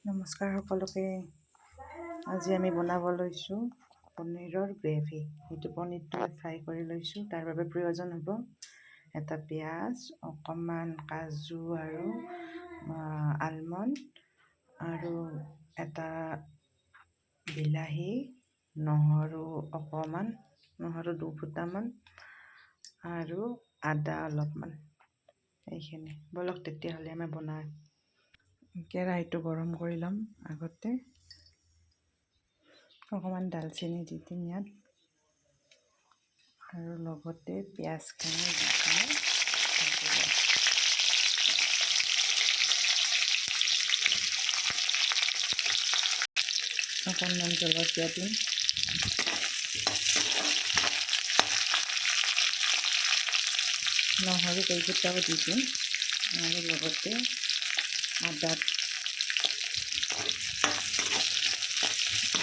নমস্কাৰ সকলোকে। আজি আমি বনাব লৈছোঁ পনীৰৰ গ্ৰেভি। সেইটো পনীৰটো ফ্ৰাই কৰি লৈছোঁ। তাৰ বাবে প্ৰয়োজন হ'ব এটা পিঁয়াজ, অকণমান কাজু আৰু আলমণ্ড আৰু এটা বিলাহী, নহৰু অকণমান, নহৰু 2 ফুটামান আৰু আদা অলপমান। এইখিনি বলক তেতিয়াহ'লে আমি বনাই। কেৰাহীটো গৰম কৰি ল'ম। আগতে অকণমান ডালচেনি দি দিম ইয়াত আৰু লগতে পিঁয়াজখিনি দি কিনে অকণমান জলকীয়া দিম। নহৰু কেইটাও দি দিম আৰু লগতে আদা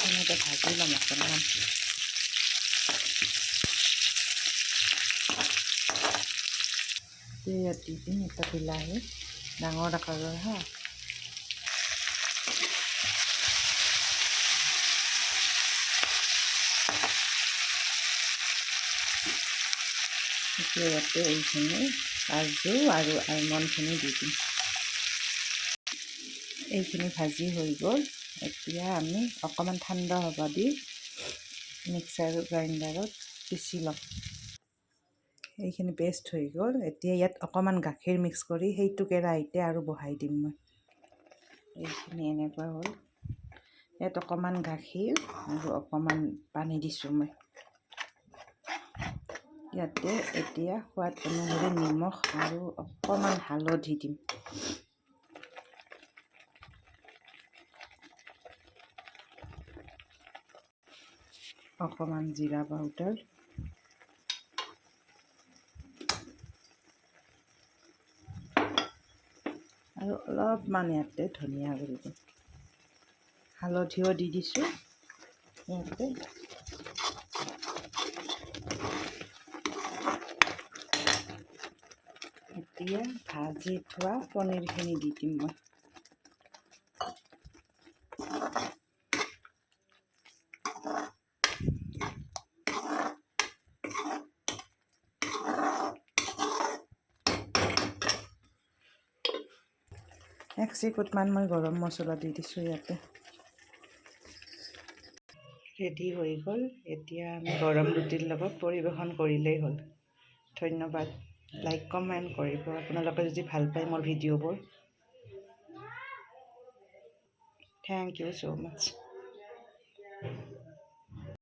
এনেকৈ ভাজি ল'ম অকণমান। ইয়াত দি দিম এটা বিলাহী, ডাঙৰ আকাৰৰ হা। এতিয়া ইয়াতে এইখিনি কাজু আৰু আলমণ্ডখিনি দি দিম। এইখিনি ভাজি হৈ গ'ল। এতিয়া আমি অকণমান ঠাণ্ডা হ'ব দি মিক্সাৰ গ্ৰাইণ্ডাৰত পিচি ল'ম। এইখিনি পেষ্ট হৈ গ'ল। এতিয়া ইয়াত অকণমান গাখীৰ মিক্স কৰি সেইটো কেৰাহীতে আৰু বহাই দিম মই। এইখিনি এনেকুৱা হ'ল। ইয়াত অকণমান গাখীৰ আৰু অকণমান পানী দিছোঁ মই। ইয়াতে এতিয়া সোৱাদ অনুসৰি নিমখ আৰু অকণমান হালধি দিম। অকণমান জিৰা পাউডাৰ আৰু অলপমান ইয়াতে ধনিয়া গুড়ি দিম। হালধিও দি দিছোঁ ইয়াতে। এতিয়া ভাজি থোৱা পনীৰখিনি দি দিম মই। এক চিকুটমান মই গৰম মছলা দি দিছোঁ ইয়াতে। ৰেডি হৈ গ'ল। এতিয়া আমি গৰম ৰুটিৰ লগত পৰিৱেশন কৰিলেই হ'ল। ধন্যবাদ। লাইক কমেণ্ট কৰিব আপোনালোকে যদি ভাল পায় মোৰ ভিডিঅ'বোৰ। Thank you so' much.